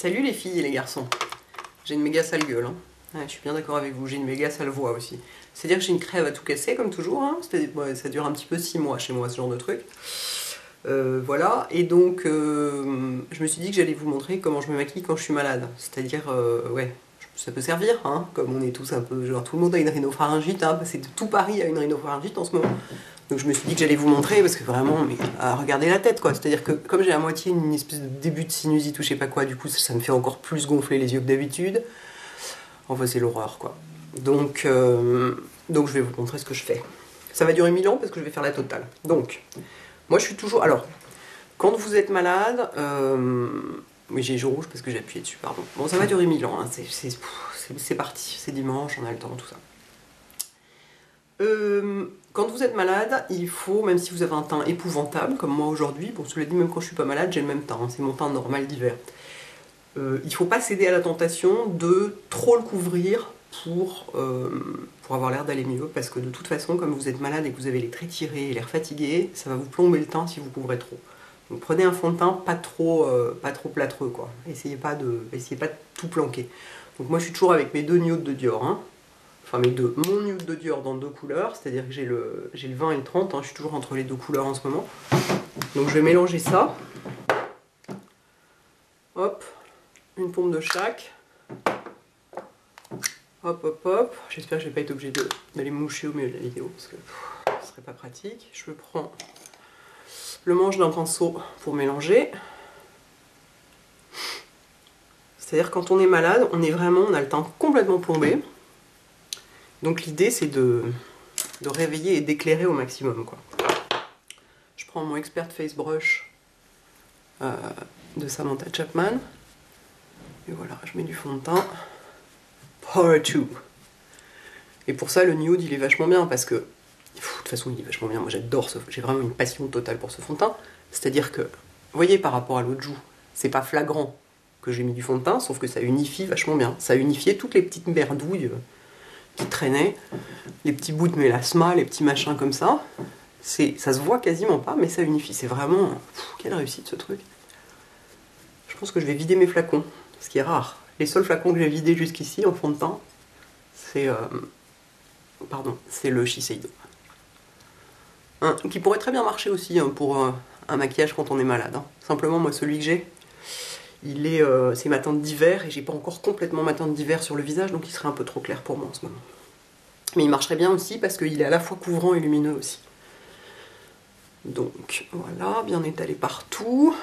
Salut les filles et les garçons. J'ai une méga sale gueule. Hein. Ouais, je suis bien d'accord avec vous, j'ai une méga sale voix aussi. C'est-à-dire que j'ai une crève à tout casser comme toujours. Hein. Ouais, ça dure un petit peu 6 mois chez moi ce genre de truc. Voilà, et donc je me suis dit que j'allais vous montrer comment je me maquille quand je suis malade. C'est-à-dire, ouais, ça peut servir, hein, comme on est tous un peu, genre tout le monde a une rhinopharyngite, hein, c'est tout Paris a une rhinopharyngite en ce moment. Donc je me suis dit que j'allais vous montrer parce que vraiment, mais regardez la tête quoi. C'est-à-dire que comme j'ai à moitié une espèce de début de sinusite ou je sais pas quoi, du coup ça me fait encore plus gonfler les yeux que d'habitude. Enfin c'est l'horreur quoi. Donc je vais vous montrer ce que je fais. Ça va durer 1000 ans parce que je vais faire la totale. Donc, moi je suis toujours... Alors, quand vous êtes malade... Oui j'ai les joues rouges parce que j'ai appuyé dessus, pardon. Bon ça va durer 1000 ans, hein. C'est parti, c'est dimanche, on a le temps, tout ça. Quand vous êtes malade, il faut, même si vous avez un teint épouvantable, comme moi aujourd'hui, bon cela dit, même quand je suis pas malade, j'ai le même teint, hein, c'est mon teint normal d'hiver. Il faut pas céder à la tentation de trop le couvrir pour avoir l'air d'aller mieux, parce que de toute façon, comme vous êtes malade et que vous avez les traits tirés et l'air fatigué, ça va vous plomber le teint si vous couvrez trop. Donc prenez un fond de teint pas trop plâtreux, quoi. Essayez pas de tout planquer. Donc moi je suis toujours avec mes 2 nudes de Dior, hein. Enfin mon nude de Dior dans 2 couleurs, c'est-à-dire que j'ai le 20 et le 30, hein. Je suis toujours entre les 2 couleurs en ce moment. Donc je vais mélanger ça. Hop, une pompe de chaque. Hop, hop, hop. J'espère que je vais pas être obligée d'aller me moucher au milieu de la vidéo, parce que ce serait pas pratique. Je prends le manche d'un pinceau pour mélanger. C'est-à-dire quand on est malade, on a le teint complètement plombé. Donc l'idée c'est de réveiller et d'éclairer au maximum, quoi. Je prends mon Expert Face Brush de Samantha Chapman. Et voilà, je mets du fond de teint. Power 2. Et pour ça, le nude, il est vachement bien parce que... de toute façon, il est vachement bien. Moi, j'adore ce... J'ai vraiment une passion totale pour ce fond de teint. C'est-à-dire que, vous voyez, par rapport à l'autre joue, c'est pas flagrant que j'ai mis du fond de teint, sauf que ça unifie vachement bien. Ça a unifié toutes les petites merdouilles qui traînaient, les petits bouts de mélasma, les petits machins comme ça. Ça se voit quasiment pas, mais ça unifie. C'est vraiment... quelle réussite, ce truc. Je pense que je vais vider mes flacons, ce qui est rare. Les seuls flacons que j'ai vidés jusqu'ici en fond de teint, c'est le Shiseido. Qui pourrait très bien marcher aussi hein, pour un maquillage quand on est malade. Hein. Simplement, moi, celui que j'ai, c'est ma teinte d'hiver et j'ai pas encore complètement ma teinte d'hiver sur le visage, donc il serait un peu trop clair pour moi en ce moment. Mais il marcherait bien aussi parce qu'il est à la fois couvrant et lumineux aussi. Donc voilà, bien étalé partout.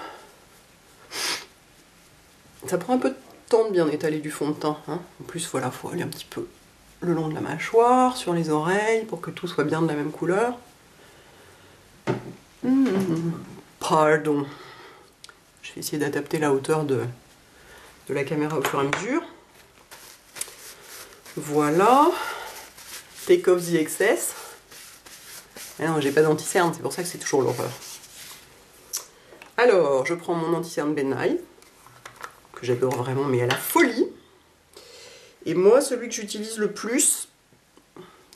Ça prend un peu de temps de bien étaler du fond de teint. Hein. En plus, voilà, faut aller un petit peu le long de la mâchoire, sur les oreilles, pour que tout soit bien de la même couleur. Pardon. Je vais essayer d'adapter la hauteur de la caméra au fur et à mesure. Voilà. Take off the excess. Ah non, j'ai pas d'anti-cerne, c'est pour ça que c'est toujours l'horreur. Alors, je prends mon anti-cerne Benai, que j'adore vraiment, mais à la folie. Et moi, celui que j'utilise le plus,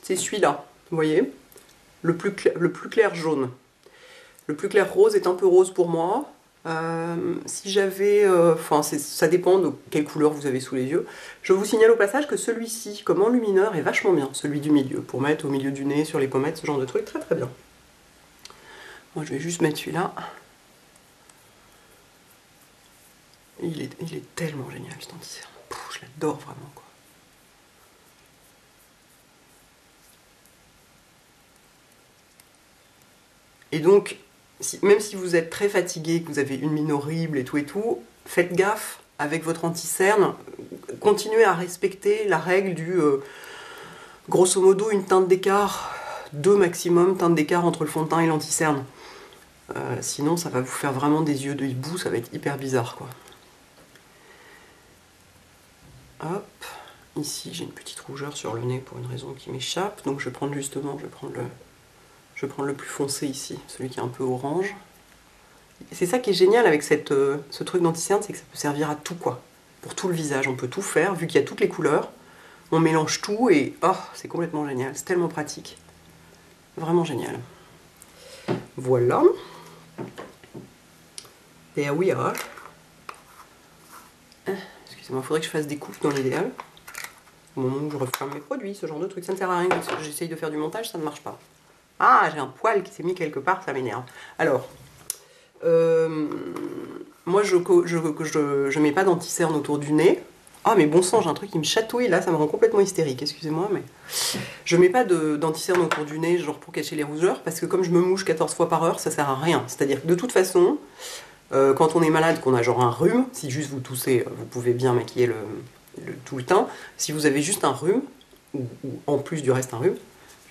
c'est celui-là, vous voyez, le plus clair jaune. Le plus clair rose est un peu rose pour moi. Si j'avais... Enfin, ça dépend de quelle couleur vous avez sous les yeux. Je vous signale au passage que celui-ci, comme enlumineur, est vachement bien, celui du milieu, pour mettre au milieu du nez, sur les pommettes, ce genre de truc, très très bien. Moi, je vais juste mettre celui-là. Il est tellement génial, cet anti-cerne. Je l'adore vraiment, quoi. Et donc, même si vous êtes très fatigué, que vous avez une mine horrible et tout, faites gaffe avec votre anti-cerne. Continuez à respecter la règle du grosso modo une teinte d'écart, 2 maximum teintes d'écart entre le fond de teint et l'anti-cerne. Sinon, ça va vous faire vraiment des yeux de hibou, ça va être hyper bizarre, quoi. Hop, ici j'ai une petite rougeur sur le nez pour une raison qui m'échappe, donc je vais prendre justement, je vais prendre le plus foncé ici, celui qui est un peu orange. C'est ça qui est génial avec ce truc d'anti-cerne, c'est que ça peut servir à tout, quoi. Pour tout le visage, on peut tout faire, vu qu'il y a toutes les couleurs. On mélange tout et oh, c'est complètement génial, c'est tellement pratique. Vraiment génial. Voilà. There we are. Excusez-moi, il faudrait que je fasse des coupes dans l'idéal. Au moment où je referme mes produits, ce genre de truc, ça ne sert à rien. Parce que j'essaye de faire du montage, ça ne marche pas. Ah, j'ai un poil qui s'est mis quelque part, ça m'énerve. Alors, moi je mets pas d'anti-cerne autour du nez. Ah mais bon sang, j'ai un truc qui me chatouille là, ça me rend complètement hystérique, excusez-moi, mais je mets pas d'anti-cerne autour du nez, genre pour cacher les rougeurs, parce que comme je me mouche 14 fois par heure, ça sert à rien. C'est-à-dire que de toute façon, quand on est malade, qu'on a genre un rhume, si juste vous toussez, vous pouvez bien maquiller tout le teint. Si vous avez juste un rhume, ou en plus du reste un rhume,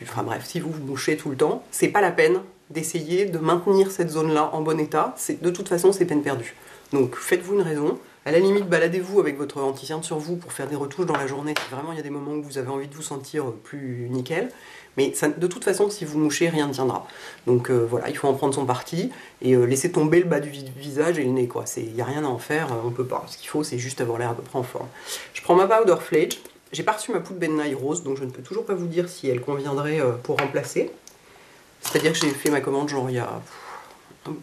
enfin bref, si vous vous mouchez tout le temps, c'est pas la peine d'essayer de maintenir cette zone-là en bon état. De toute façon, c'est peine perdue. Donc faites-vous une raison. À la limite, baladez-vous avec votre anti-cerne sur vous pour faire des retouches dans la journée si vraiment il y a des moments où vous avez envie de vous sentir plus nickel. Mais ça, de toute façon, si vous mouchez, rien ne tiendra. Donc voilà, il faut en prendre son parti et laisser tomber le bas du visage et le nez, quoi. Il n'y a rien à en faire, on peut pas. Ce qu'il faut, c'est juste avoir l'air à peu près en forme. Je prends ma powder flake. J'ai pas reçu ma poudre Ben Nye rose, donc je ne peux toujours pas vous dire si elle conviendrait pour remplacer. C'est-à-dire que j'ai fait ma commande genre il y a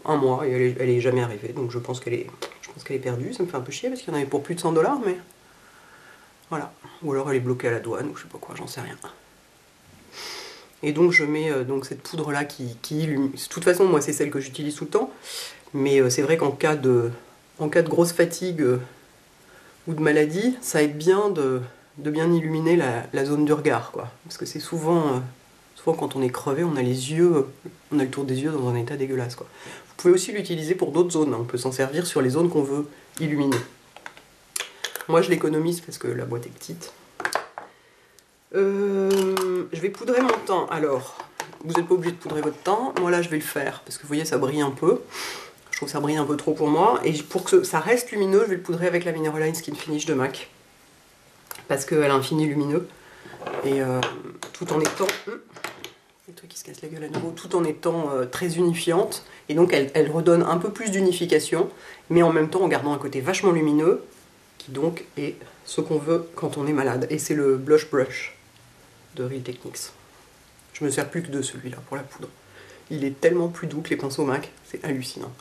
un mois et elle est jamais arrivée, donc je pense qu'elle est perdue. Ça me fait un peu chier parce qu'il y en avait pour plus de 100 $, mais voilà. Ou alors elle est bloquée à la douane, ou je sais pas quoi, j'en sais rien. Et donc je mets donc cette poudre là qui illumine. De toute façon, moi c'est celle que j'utilise tout le temps, mais c'est vrai qu'en cas de grosse fatigue ou de maladie, ça aide bien de bien illuminer la zone du regard, quoi. Parce que c'est souvent quand on est crevé, on a le tour des yeux dans un état dégueulasse, quoi. Vous pouvez aussi l'utiliser pour d'autres zones, hein. On peut s'en servir sur les zones qu'on veut illuminer. Moi je l'économise parce que la boîte est petite. Je vais poudrer mon teint. Alors, vous n'êtes pas obligé de poudrer votre teint. Moi là je vais le faire parce que vous voyez ça brille un peu. Je trouve que ça brille un peu trop pour moi. Et pour que ça reste lumineux, je vais le poudrer avec la Mineral Skin Finish de MAC. Parce qu'elle a un fini lumineux. Et tout en étant... le truc qui se casse la gueule à nouveau, tout en étant très unifiante, et donc elle redonne un peu plus d'unification, mais en même temps en gardant un côté vachement lumineux, qui donc est ce qu'on veut quand on est malade, et c'est le Blush Brush de Real Techniques. Je me sers plus que de celui-là pour la poudre. Il est tellement plus doux que les pinceaux MAC, c'est hallucinant.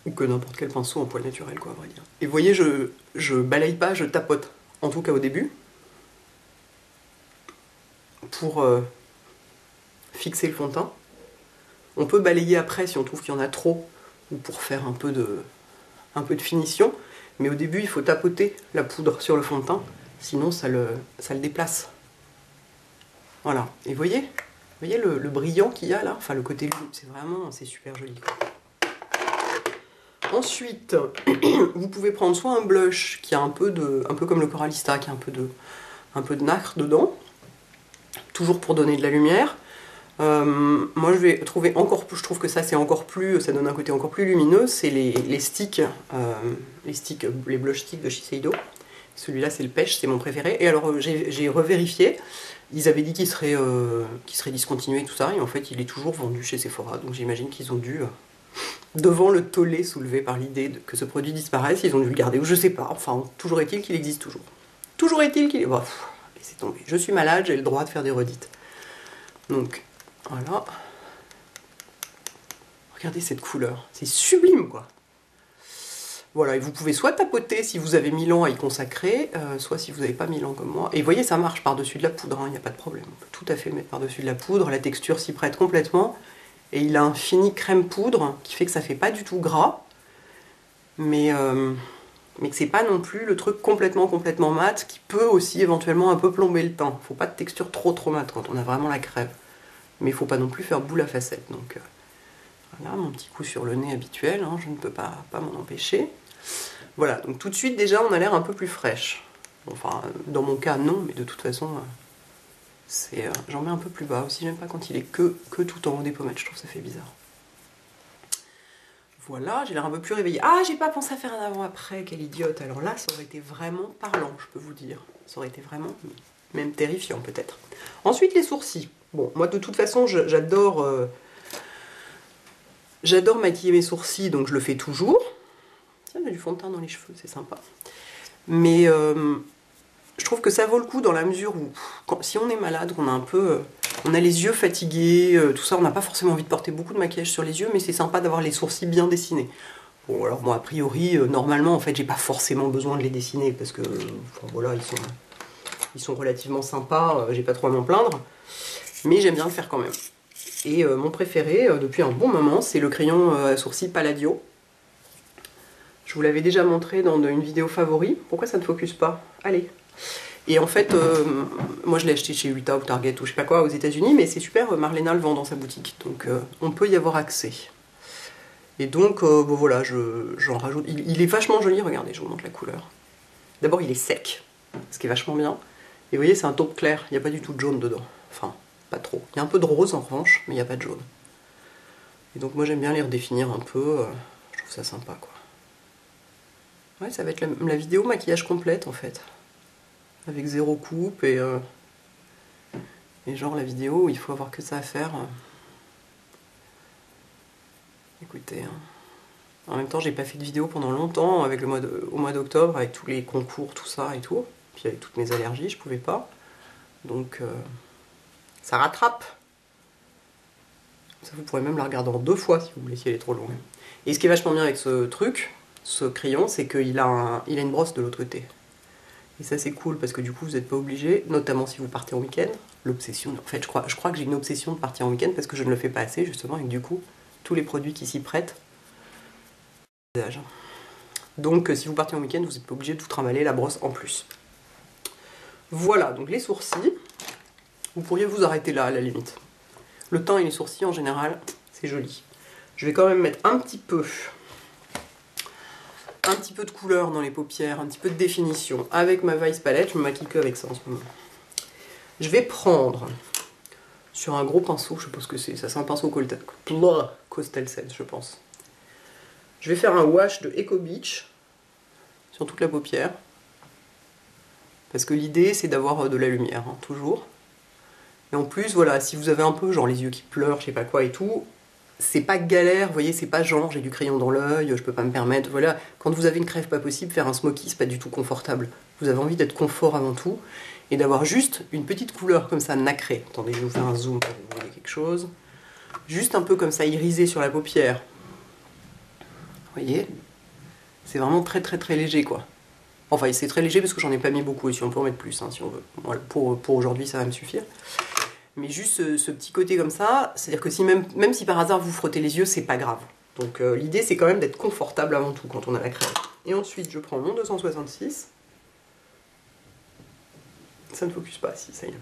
Ou que n'importe quel pinceau en poil naturel, quoi, à vrai dire. Et vous voyez, je balaye pas, je tapote, en tout cas au début, pour... fixer le fond de teint. On peut balayer après si on trouve qu'il y en a trop ou pour faire un peu de finition, mais au début il faut tapoter la poudre sur le fond de teint, sinon ça le déplace. Voilà, et vous voyez le brillant qu'il y a là, enfin le côté c'est super joli, quoi. Ensuite, vous pouvez prendre soit un blush qui a un peu comme le Coralista, qui a un peu de nacre dedans, toujours pour donner de la lumière. Moi je vais trouver je trouve que ça c'est encore plus, ça donne un côté encore plus lumineux, c'est les sticks, les blush sticks de Shiseido. Celui-là c'est le pêche, c'est mon préféré. Et alors j'ai revérifié, ils avaient dit qu'il serait discontinué tout ça, et en fait il est toujours vendu chez Sephora, donc j'imagine qu'ils ont dû, devant le tollé soulevé par l'idée que ce produit disparaisse, ils ont dû le garder, ou je sais pas, enfin toujours est-il qu'il existe toujours. Toujours est-il qu'il est... Bon, laissez tomber, je suis malade, j'ai le droit de faire des redites. Donc... voilà. Regardez cette couleur, c'est sublime, quoi. Voilà, et vous pouvez soit tapoter si vous avez 1000 ans à y consacrer, soit si vous n'avez pas 1000 ans comme moi. Et vous voyez, ça marche par-dessus de la poudre, il n'y a pas de problème. On peut tout à fait le mettre par-dessus de la poudre, la texture s'y prête complètement. Et il a un fini crème poudre qui fait que ça fait pas du tout gras, mais que c'est pas non plus le truc complètement mat, qui peut aussi éventuellement un peu plomber le teint. Faut pas de texture trop mat quand on a vraiment la crève. Mais il ne faut pas non plus faire boule à facettes. Donc voilà, mon petit coup sur le nez habituel, hein, je ne peux pas m'en empêcher. Voilà, donc tout de suite déjà on a l'air un peu plus fraîche. Enfin, dans mon cas non, mais de toute façon, j'en mets un peu plus bas aussi. J'aime pas quand il est que tout en haut des pommettes, je trouve que ça fait bizarre. Voilà, j'ai l'air un peu plus réveillée. Ah, j'ai pas pensé à faire un avant-après, quelle idiote. Alors là, ça aurait été vraiment parlant, je peux vous dire. Ça aurait été vraiment, même terrifiant peut-être. Ensuite, les sourcils. Bon, moi de toute façon, j'adore maquiller mes sourcils, donc je le fais toujours. Tiens, j'ai du fond de teint dans les cheveux, c'est sympa. Mais je trouve que ça vaut le coup dans la mesure où, si on est malade, qu'on a on a les yeux fatigués, tout ça, on n'a pas forcément envie de porter beaucoup de maquillage sur les yeux, mais c'est sympa d'avoir les sourcils bien dessinés. Bon, alors bon, a priori, normalement, en fait, j'ai pas forcément besoin de les dessiner parce que, enfin, voilà, ils sont relativement sympas, j'ai pas trop à m'en plaindre. Mais j'aime bien le faire quand même. Et mon préféré, depuis un bon moment, c'est le crayon à sourcils Palladio. Je vous l'avais déjà montré dans une vidéo favori. Pourquoi ça ne focus pas? Allez. Et en fait, moi je l'ai acheté chez Ulta ou Target ou je sais pas quoi aux États-Unis, mais c'est super, Marlena le vend dans sa boutique. Donc on peut y avoir accès. Et donc, bon voilà, j'en rajoute. Il est vachement joli, regardez, je vous montre la couleur. D'abord, il est sec, ce qui est vachement bien. Et vous voyez, c'est un taupe clair, il n'y a pas du tout de jaune dedans. Enfin, pas trop. Il y a un peu de rose en revanche, mais il n'y a pas de jaune. Et donc moi j'aime bien les redéfinir un peu, je trouve ça sympa quoi. Ouais, ça va être la vidéo maquillage complète en fait. Avec 0 coupe et genre la vidéo où il faut avoir que ça à faire. Écoutez, hein. En même temps j'ai pas fait de vidéo pendant longtemps avec au mois d'octobre avec tous les concours, tout ça et tout. Puis avec toutes mes allergies, je pouvais pas. Donc ça rattrape. Ça vous pourrez même la regarder en 2 fois si vous voulez, si elle est trop longue. Et ce qui est vachement bien avec ce truc, ce crayon, c'est qu'il a une brosse de l'autre côté. Et ça c'est cool parce que du coup vous n'êtes pas obligé, notamment si vous partez en week-end. L'obsession, en fait je crois que j'ai une obsession de partir en week-end parce que je ne le fais pas assez justement et que du coup tous les produits qui s'y prêtent. Donc si vous partez en week-end vous n'êtes pas obligé de tout trimballer, la brosse en plus. Voilà, donc les sourcils, vous pourriez vous arrêter là à la limite. Le teint et les sourcils en général, c'est joli. Je vais quand même mettre un petit peu de couleur dans les paupières, un petit peu de définition. Avec ma Vice Palette, je me maquille que avec ça en ce moment. Je vais prendre sur un gros pinceau, je suppose que c'est ça, c'est un pinceau Costelsen, je pense. Je vais faire un wash de Eco Beach sur toute la paupière. Parce que l'idée c'est d'avoir de la lumière, hein, toujours. Et en plus, voilà, si vous avez un peu genre les yeux qui pleurent, je sais pas quoi et tout, c'est pas galère, vous voyez, c'est pas genre j'ai du crayon dans l'œil, je peux pas me permettre, voilà. Quand vous avez une crève pas possible, faire un smoky, c'est pas du tout confortable. Vous avez envie d'être confort avant tout, et d'avoir juste une petite couleur comme ça, nacrée. Attendez, je vais vous faire un zoom pour que vous voyez quelque chose. Juste un peu comme ça, irisé sur la paupière. Vous voyez? C'est vraiment très très très léger, quoi. Enfin, c'est très léger parce que j'en ai pas mis beaucoup, et si on peut en mettre plus, hein, si on veut. Voilà, pour aujourd'hui, ça va me suffire. Mais juste ce petit côté comme ça, c'est-à-dire que si même si par hasard vous frottez les yeux, c'est pas grave. Donc l'idée c'est quand même d'être confortable avant tout quand on a la crème. Et ensuite je prends mon 266. Ça ne focus pas, si, ça y est.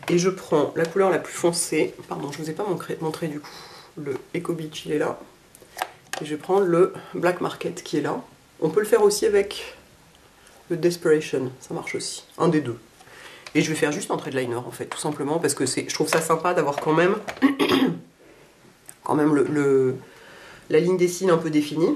Et je prends la couleur la plus foncée. Pardon, je ne vous ai pas montré du coup. Le Eco Beach, il est là. Et je vais prendre le Black Market qui est là. On peut le faire aussi avec le Desperation, ça marche aussi. Un des deux. Et je vais faire juste un trait de liner en fait, tout simplement parce que je trouve ça sympa d'avoir quand même la ligne des cils un peu définie.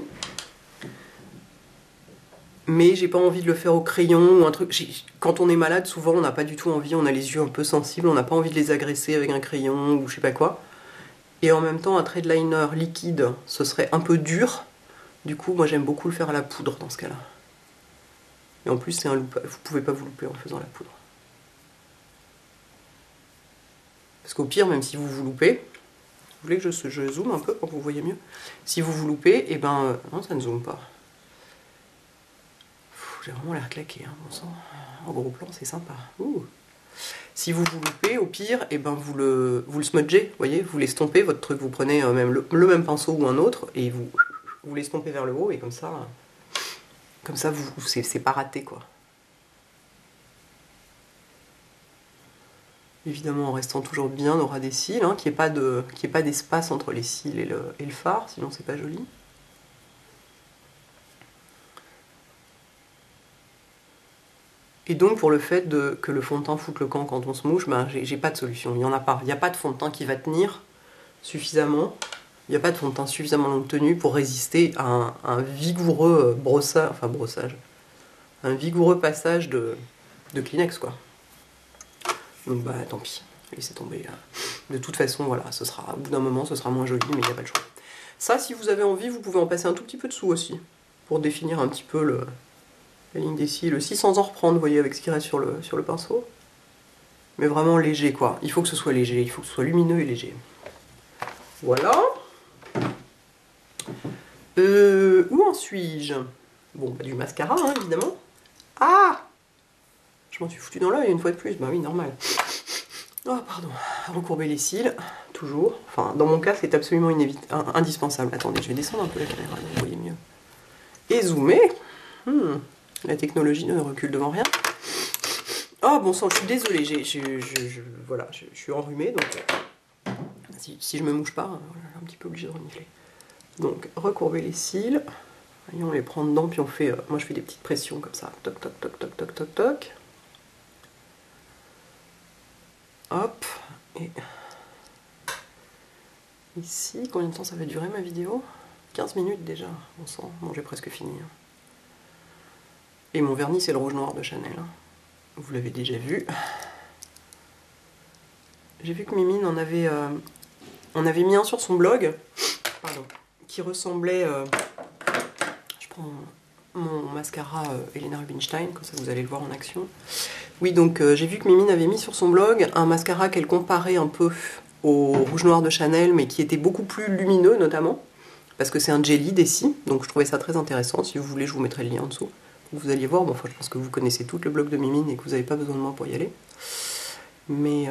Mais j'ai pas envie de le faire au crayon ou un truc. Quand on est malade, souvent on n'a pas du tout envie, on a les yeux un peu sensibles, on n'a pas envie de les agresser avec un crayon ou je sais pas quoi. Et en même temps, un trait de liner liquide, ce serait un peu dur. Du coup, moi j'aime beaucoup le faire à la poudre dans ce cas-là. Et en plus, c'est un loupage, vous pouvez pas vous louper en faisant la poudre. Parce qu'au pire, même si vous vous loupez, vous voulez que je zoome un peu pour que vous voyez mieux? Si vous vous loupez, et ben non, ça ne zoome pas. J'ai vraiment l'air claqué, hein, bon sang. En gros plan, c'est sympa. Ouh. Si vous vous loupez, au pire, et ben vous le smudgez, vous voyez, vous l'estompez, votre truc, vous prenez même le même pinceau ou un autre, et vous l'estompez vers le haut, et comme ça c'est pas raté, quoi. Évidemment en restant toujours bien au ras des cils, hein, qu'il n'y ait pas d'espace entre les cils et le fard, sinon c'est pas joli. Et donc pour le fait que le fond de teint foute le camp quand on se mouche, ben, j'ai pas de solution, il n'y en a pas. Il n'y a pas de fond de teint qui va tenir suffisamment, il n'y a pas de fond de teint suffisamment longue tenue pour résister à un vigoureux brossage, un vigoureux passage de Kleenex, quoi. Donc bah tant pis, laissez tomber. De toute façon, voilà, au bout d'un moment, ce sera moins joli, mais il n'y a pas le choix. Ça, si vous avez envie, vous pouvez en passer un tout petit peu dessous aussi, pour définir un petit peu la ligne des cils, aussi sans en reprendre, vous voyez, avec ce qui reste sur le pinceau. Mais vraiment léger, quoi. Il faut que ce soit léger, il faut que ce soit lumineux et léger. Voilà. Où en suis-je? Bon, bah, du mascara, hein, évidemment. Ah! Je m'en suis foutu dans l'œil une fois de plus. Bah oui, normal. Oh, pardon. Recourber les cils, toujours. Enfin, dans mon cas, c'est absolument indispensable. Attendez, je vais descendre un peu la caméra, vous voyez mieux. Et zoomer. La technologie ne recule devant rien. Oh, bon sang, je suis désolée. Voilà, je suis enrhumée, donc... Si je me mouche pas, je suis un petit peu obligée de renifler. Donc, recourber les cils. Et on les prend dedans, puis on fait... moi, je fais des petites pressions comme ça. Toc, toc, toc, toc, toc, toc, toc. Hop. Et... ici, combien de temps ça va durer ma vidéo? 15 minutes déjà, on sent. Bon, j'ai presque fini. Et mon vernis, c'est le rouge noir de Chanel. Vous l'avez déjà vu. J'ai vu que Mimine en avait mis un sur son blog, pardon, qui ressemblait... je prends mon mascara Helena Rubinstein, comme ça vous allez le voir en action. Oui, donc j'ai vu que Mimine avait mis sur son blog un mascara qu'elle comparait un peu au rouge noir de Chanel, mais qui était beaucoup plus lumineux notamment, parce que c'est un jelly d'ici, donc je trouvais ça très intéressant. Si vous voulez, je vous mettrai le lien en dessous. Vous alliez voir, bon, enfin, je pense que vous connaissez tout le blog de Mimine et que vous n'avez pas besoin de moi pour y aller. Mais...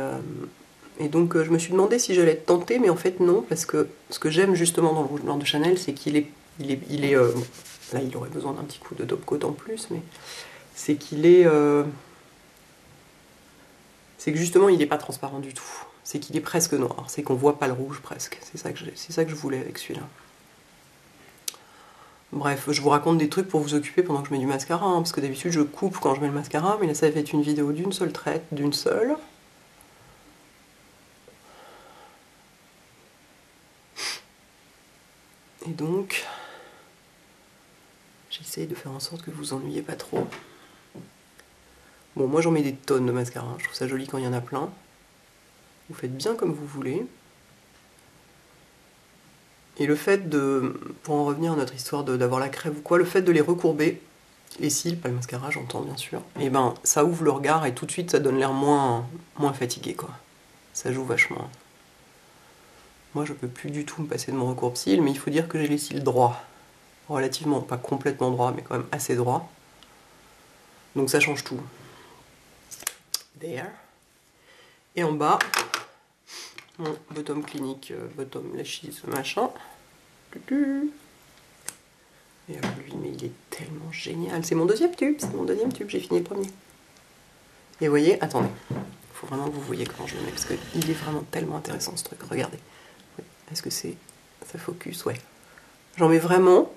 et donc je me suis demandé si j'allais être tentée, mais en fait non, parce que ce que j'aime justement dans le rouge noir de Chanel, c'est qu'il est... là, il aurait besoin d'un petit coup de top coat en plus, mais c'est qu'il est... c'est que justement, il n'est pas transparent du tout. C'est qu'il est presque noir, c'est qu'on voit pas le rouge presque. C'est ça que je voulais avec celui-là. Bref, je vous raconte des trucs pour vous occuper pendant que je mets du mascara, hein, parce que d'habitude je coupe quand je mets le mascara, mais là ça va être une vidéo d'une seule traite, d'une seule. Et donc, j'essaye de faire en sorte que vous vous ennuyez pas trop. Bon, moi j'en mets des tonnes de mascara, je trouve ça joli quand il y en a plein. Vous faites bien comme vous voulez. Et le fait de, pour en revenir à notre histoire d'avoir la crève ou quoi, le fait de les recourber, les cils, pas le mascara, j'entends bien sûr, et ben ça ouvre le regard et tout de suite ça donne l'air moins fatigué quoi. Ça joue vachement. Moi je peux plus du tout me passer de mon recourbe-cils, mais il faut dire que j'ai les cils droits. Relativement, pas complètement droits, mais quand même assez droits. Donc ça change tout. There. Et en bas, mon bottom clinique, bottom lashes, machin. Et alors lui, mais il est tellement génial. C'est mon deuxième tube, j'ai fini le premier. Et vous voyez, attendez, il faut vraiment que vous voyez comment je le mets, parce qu'il est vraiment tellement intéressant ce truc, regardez. Est-ce que ça focus? Ouais. J'en mets vraiment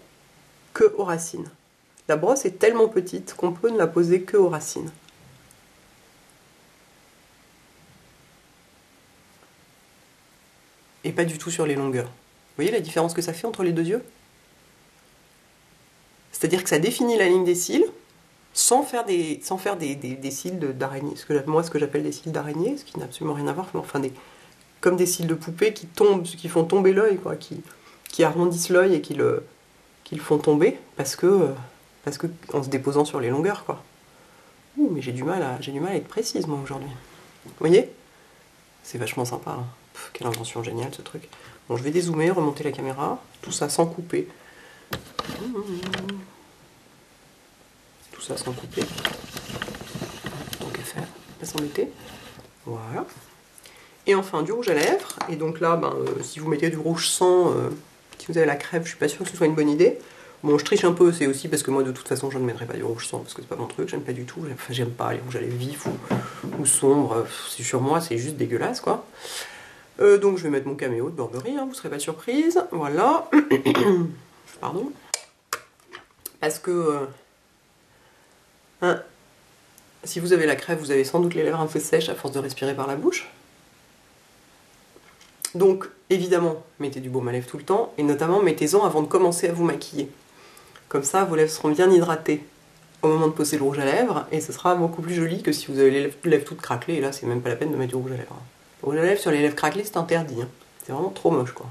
que aux racines. La brosse est tellement petite qu'on peut ne la poser que aux racines. Et pas du tout sur les longueurs. Vous voyez la différence que ça fait entre les deux yeux? C'est-à-dire que ça définit la ligne des cils sans faire des cils d'araignée. Moi, ce que j'appelle des cils d'araignée, ce qui n'a absolument rien à voir, mais enfin comme des cils de poupée qui font tomber l'œil, quoi, qui arrondissent l'œil et qui le font tomber parce que en se déposant sur les longueurs, quoi. Ouh, mais j'ai du mal à être précise moi aujourd'hui. Vous voyez? C'est vachement sympa. Hein. Quelle invention géniale ce truc. Bon, je vais dézoomer, remonter la caméra, tout ça sans couper. Tout ça sans couper. Tant qu'à faire, pas s'embêter. Voilà. Et enfin du rouge à lèvres. Et donc là, si vous mettez du rouge sans, si vous avez la crève, je suis pas sûre que ce soit une bonne idée. Bon, je triche un peu, c'est aussi parce que moi de toute façon je ne mettrai pas du rouge sans parce que c'est pas mon truc, j'aime pas du tout. Enfin, j'aime pas les rouges à lèvres vifs ou sombres. Sur moi, c'est juste dégueulasse quoi. Donc je vais mettre mon caméo de Burberry, hein, vous serez pas surprise. Voilà. Pardon. Parce que si vous avez la crève, vous avez sans doute les lèvres un peu sèches à force de respirer par la bouche. Donc, évidemment, mettez du baume à lèvres tout le temps, et notamment mettez-en avant de commencer à vous maquiller. Comme ça, vos lèvres seront bien hydratées au moment de poser le rouge à lèvres, et ce sera beaucoup plus joli que si vous avez les lèvres toutes craquelées, et là, c'est même pas la peine de mettre du rouge à lèvres. Le rouge à lèvres sur les lèvres craquelées, c'est interdit. Hein. C'est vraiment trop moche, quoi.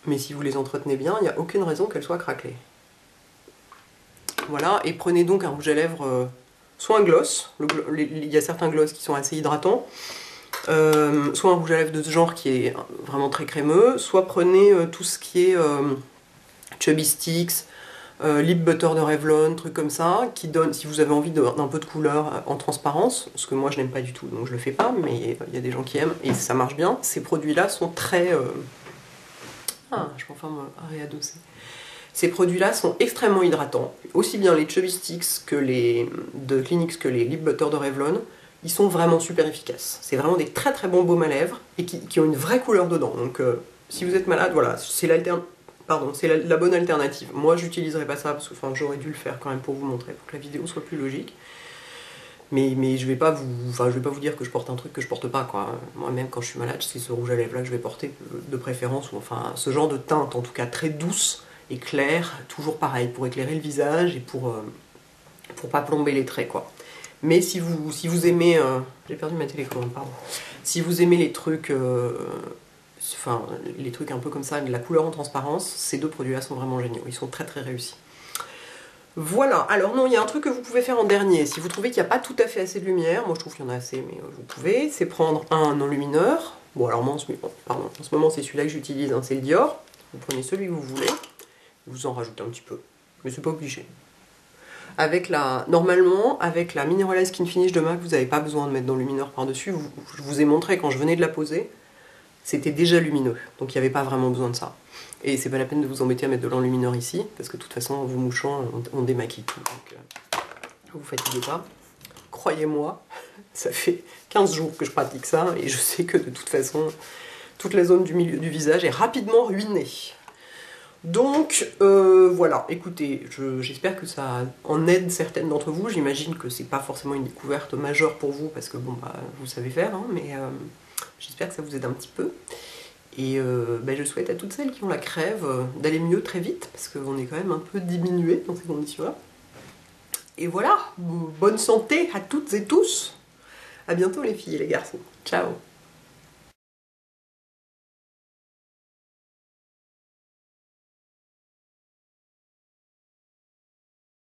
Mais si vous les entretenez bien, il n'y a aucune raison qu'elles soient craquelées. Voilà, et prenez donc un rouge à lèvres, soit un gloss, il y a certains gloss qui sont assez hydratants, Soit un rouge à lèvres de ce genre qui est vraiment très crémeux, soit prenez tout ce qui est Chubby Sticks, Lip Butter de Revlon, trucs comme ça, qui donne, si vous avez envie d'un peu de couleur en transparence, ce que moi je n'aime pas du tout, donc je le fais pas, mais il y a des gens qui aiment, et ça marche bien. Ces produits-là sont très... Ah, je m'enferme à réadosser. Ces produits-là sont extrêmement hydratants, aussi bien les Chubby Sticks que les de Clinique que les Lip Butter de Revlon. Ils sont vraiment super efficaces. C'est vraiment des très très bons baumes à lèvres et qui ont une vraie couleur dedans. Donc si vous êtes malade, voilà, c'est la bonne alternative. Moi j'utiliserai pas ça parce que j'aurais dû le faire quand même pour vous montrer, pour que la vidéo soit plus logique. Mais je vais pas vous dire que je porte un truc que je porte pas, quoi. Moi-même quand je suis malade, c'est ce rouge à lèvres là que je vais porter de préférence, ou enfin ce genre de teinte en tout cas très douce et claire, toujours pareil, pour éclairer le visage et pour pas plomber les traits, quoi. Mais si vous aimez... j'ai perdu ma télécommande, pardon. Si vous aimez les trucs... les trucs un peu comme ça, de la couleur en transparence, ces deux produits-là sont vraiment géniaux. Ils sont très très réussis. Voilà. Alors non, il y a un truc que vous pouvez faire en dernier. Si vous trouvez qu'il n'y a pas tout à fait assez de lumière, moi je trouve qu'il y en a assez, mais vous pouvez, c'est prendre un enlumineur. Bon, alors moi en ce moment c'est celui-là que j'utilise, hein, c'est le Dior. Vous prenez celui que vous voulez, vous en rajoutez un petit peu, mais c'est pas obligé. Normalement, avec la Mineral Skin Finish de MAC, vous n'avez pas besoin de mettre d'enlumineur par-dessus. Je vous ai montré quand je venais de la poser, c'était déjà lumineux, donc il n'y avait pas vraiment besoin de ça. Et c'est pas la peine de vous embêter à mettre de l'enlumineur ici, parce que de toute façon, en vous mouchant, on démaquille tout. Donc, vous fatiguez pas. Croyez-moi, ça fait 15 jours que je pratique ça, et je sais que de toute façon, toute la zone du milieu du visage est rapidement ruinée. Donc voilà, écoutez, j'espère que ça en aide certaines d'entre vous. J'imagine que c'est pas forcément une découverte majeure pour vous, parce que bon, bah, vous savez faire, hein, mais j'espère que ça vous aide un petit peu. Et je souhaite à toutes celles qui ont la crève d'aller mieux très vite, parce qu'on est quand même un peu diminué dans ces conditions-là. Et voilà, bonne santé à toutes et tous. À bientôt les filles et les garçons. Ciao.